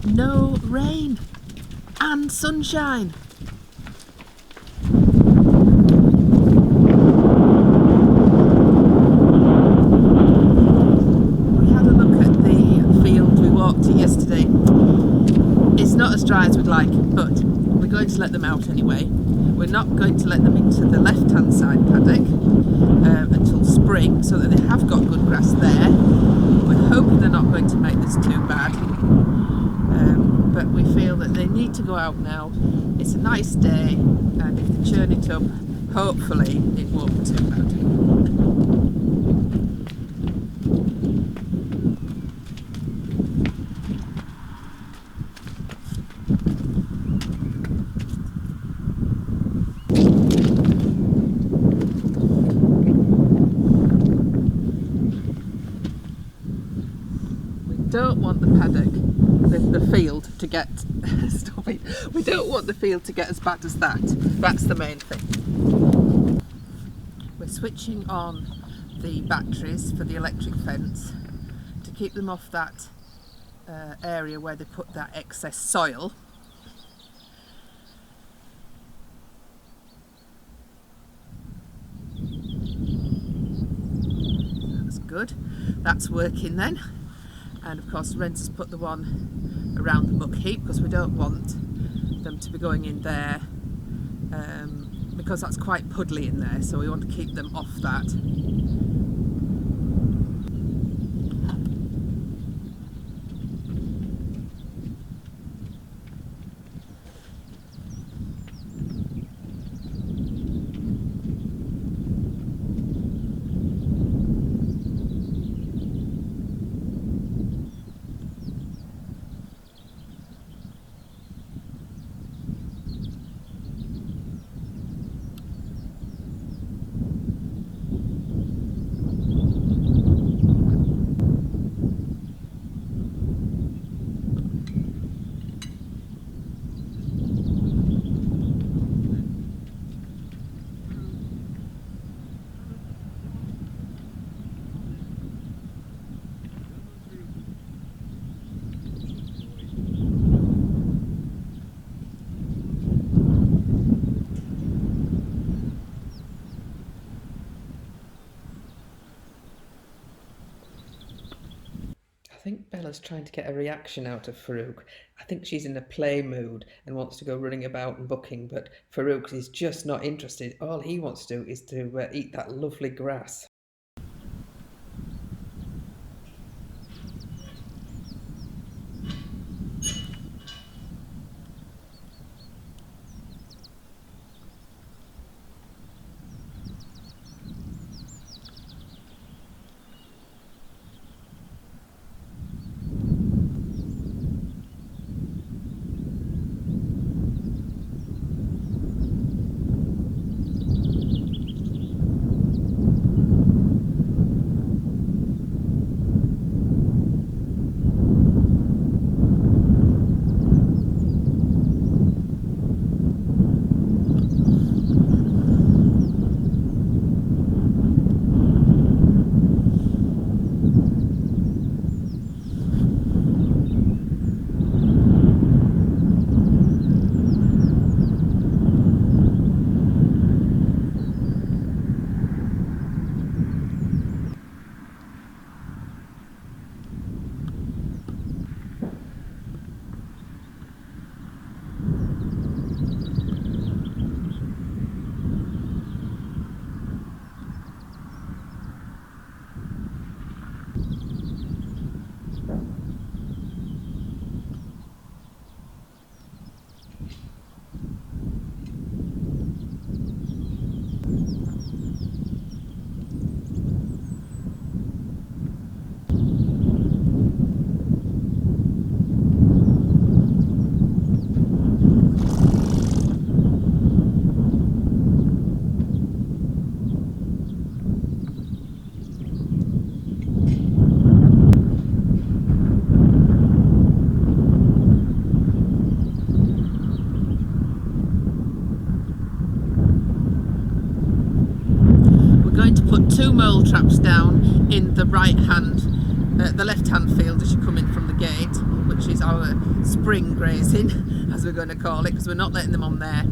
no rain and sunshine. We had a look at the field we walked to yesterday. It's not as dry as we'd like, but we're going to let them out anyway. We're not going to let them into the left-hand side paddock until spring, so that they have got good grass there. We're hoping they're not going to make this too bad, but we feel that they need to go out now. It's a nice day, and if they churn it up, hopefully it won't be too bad. Don't want the paddock, the field to get stop it. We don't want the field to get as bad as that. That's the main thing. We're switching on the batteries for the electric fence to keep them off that area where they put that excess soil. That's good. That's working then. And of course Rens has put the one around the muck heap because we don't want them to be going in there because that's quite puddly in there, so we want to keep them off that. I think Bella's trying to get a reaction out of Farouk. I think she's in a play mood and wants to go running about and bucking, but Farouk is just not interested. All he wants to do is to eat that lovely grass. Two mole traps down in the right hand, the left hand field as you come in from the gate, which is our spring grazing, as we're going to call it, because we're not letting them on there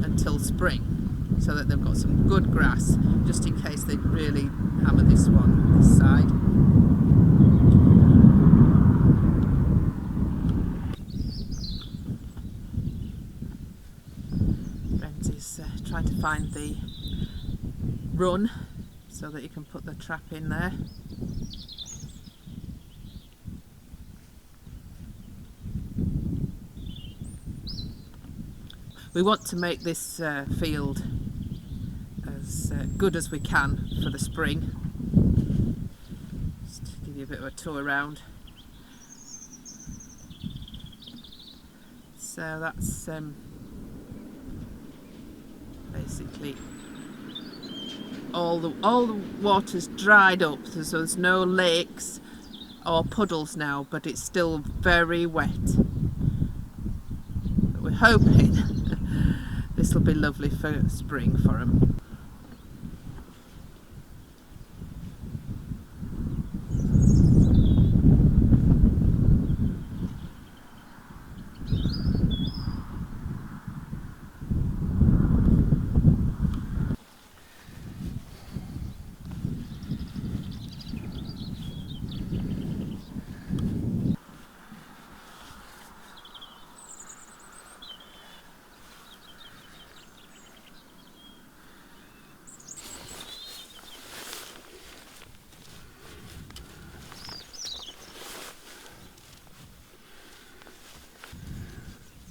until spring, so that they've got some good grass, just in case they really hammer this side. Brent is trying to find the run so that you can put the trap in there. We want to make this field as good as we can for the spring. Just to give you a bit of a tour around. So that's basically all the water's dried up, so there's no lakes or puddles now, but it's still very wet. But we're hoping this will be lovely for spring for them.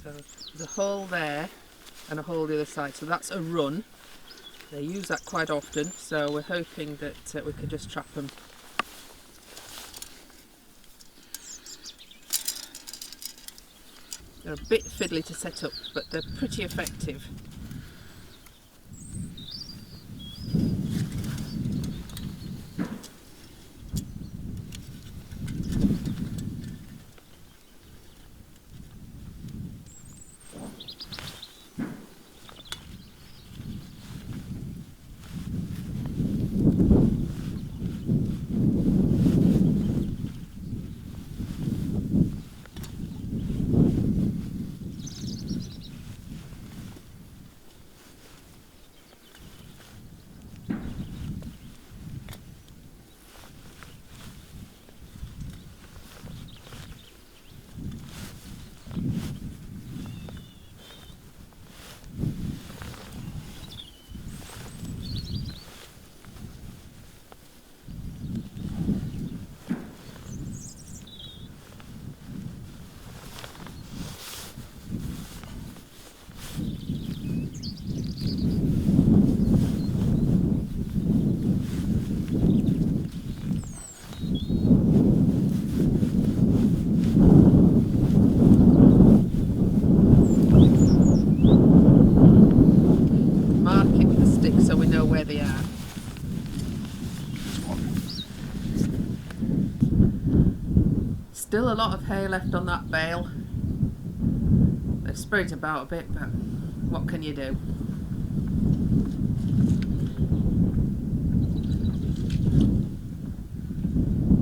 So there's a hole there and a hole the other side, so that's a run. They use that quite often, so we're hoping that we can just trap them. They're a bit fiddly to set up, but they're pretty effective. Still a lot of hay left on that bale. They've spread about a bit, but what can you do?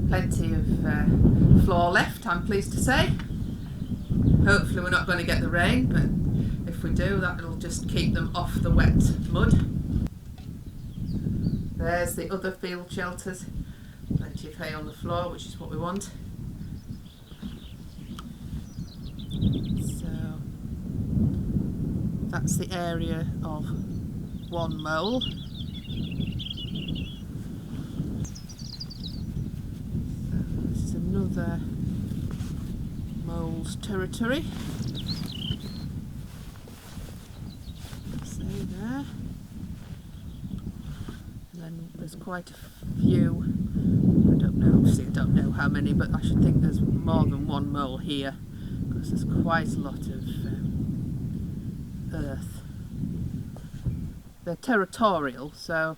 Plenty of floor left, I'm pleased to say. Hopefully we're not going to get the rain, but if we do, that'll just keep them off the wet mud. There's the other field shelters. Plenty of hay on the floor, which is what we want. So that's the area of one mole. So this is another mole's territory. See there. And then there's quite a few. I don't know how many, but I should think there's more than one mole here, because there's quite a lot of earth. They're territorial, so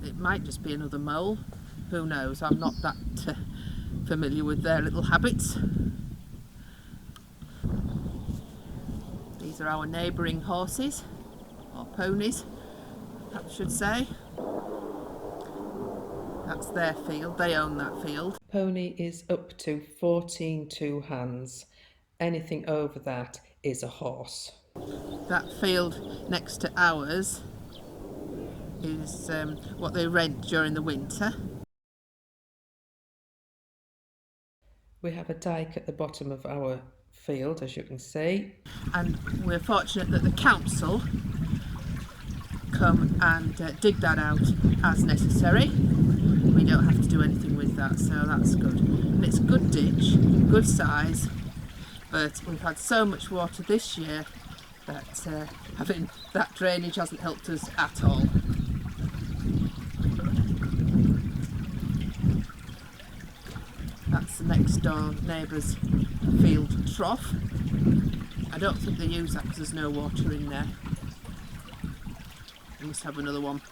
it might just be another mole. Who knows? I'm not that familiar with their little habits. These are our neighbouring horses, or ponies, I should say. That's their field, they own that field. Pony is up to 14 two-hands. Anything over that is a horse. That field next to ours is what they rent during the winter. We have a dike at the bottom of our field, as you can see. And we're fortunate that the council come and dig that out as necessary. We don't have to do anything with that, so that's good. And it's a good ditch, good size, but we've had so much water this year that having that drainage hasn't helped us at all. That's the next door neighbour's field trough. I don't think they use that because there's no water in there. We must have another one.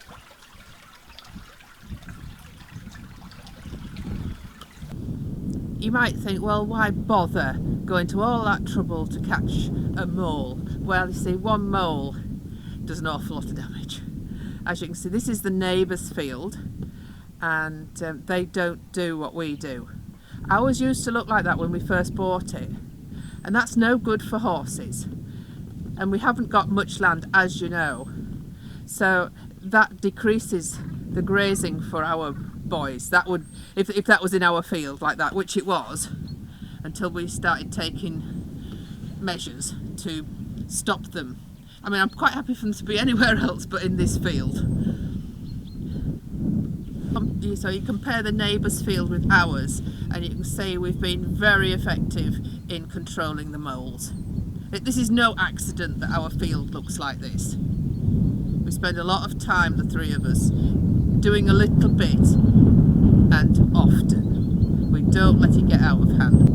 You might think, well, why bother going to all that trouble to catch a mole? Well, you see, one mole does an awful lot of damage. As you can see, this is the neighbour's field, and they don't do what we do. Ours used to look like that when we first bought it, and that's no good for horses. And we haven't got much land, as you know, so that decreases the grazing for our boys. That would, if that was in our field like that, which it was, until we started taking measures to stop them. I mean, I'm quite happy for them to be anywhere else but in this field. So you compare the neighbour's field with ours, and you can see we've been very effective in controlling the moles. This is no accident that our field looks like this. We spend a lot of time, the three of us, doing a little bit and often. We don't let it get out of hand.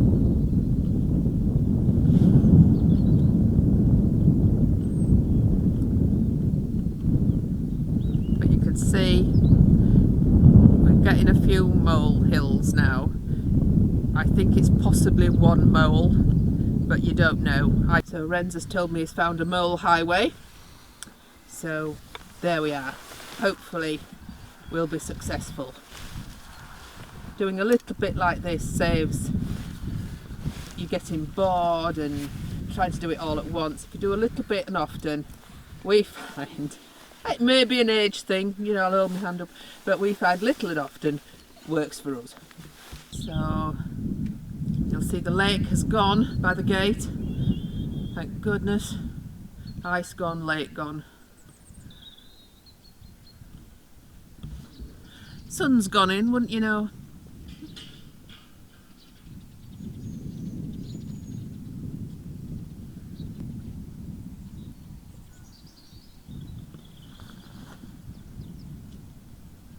But you can see we're getting a few mole hills now. I think it's possibly one mole, but you don't know. So Renz has told me he's found a mole highway. So there we are. Hopefully we'll be successful. Doing a little bit like this saves you getting bored and trying to do it all at once. If you do a little bit and often, we find, it may be an age thing, you know, I'll hold my hand up, but we find little and often works for us. So you'll see the lake has gone by the gate. Thank goodness. Ice gone, lake gone. Sun's gone in, wouldn't you know?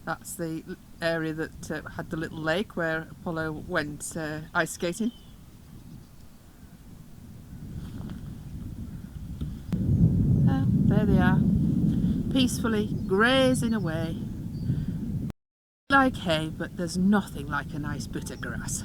That's the area that had the little lake where Apollo went ice skating. There they are, peacefully grazing away. Like hay, but there's nothing like a nice bit of grass.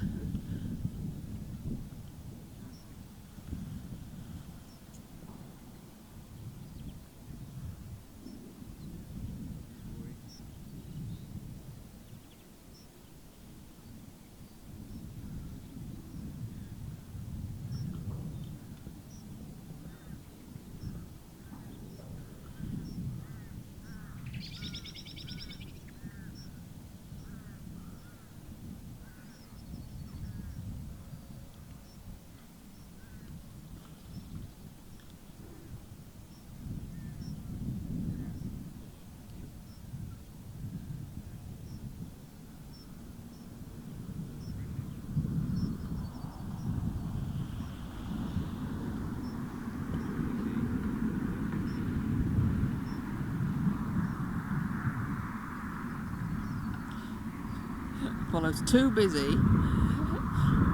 Apollo's too busy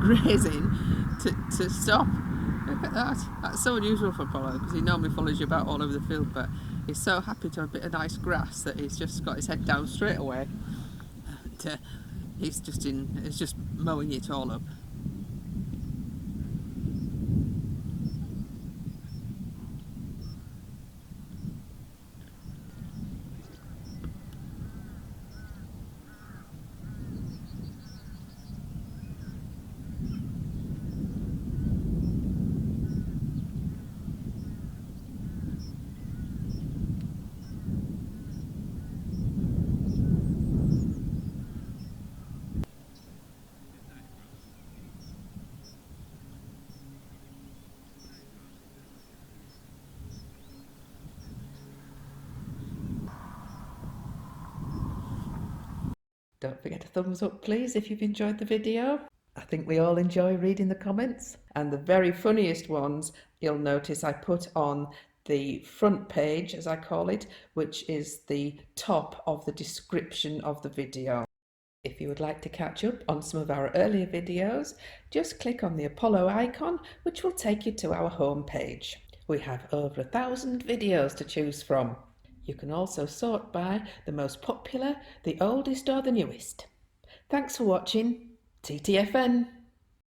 grazing to stop. Look at that. That's so unusual for Apollo because he normally follows you about all over the field, but he's so happy to have a bit of nice grass that he's just got his head down straight away. And, he's just mowing it all up. Don't forget a thumbs up please if you've enjoyed the video. I think we all enjoy reading the comments, and the very funniest ones you'll notice I put on the front page, as I call it, which is the top of the description of the video. If you would like to catch up on some of our earlier videos, just click on the Apollo icon, which will take you to our home page. We have over 1,000 videos to choose from. You can also sort by the most popular, the oldest or the newest. Thanks for watching. TTFN.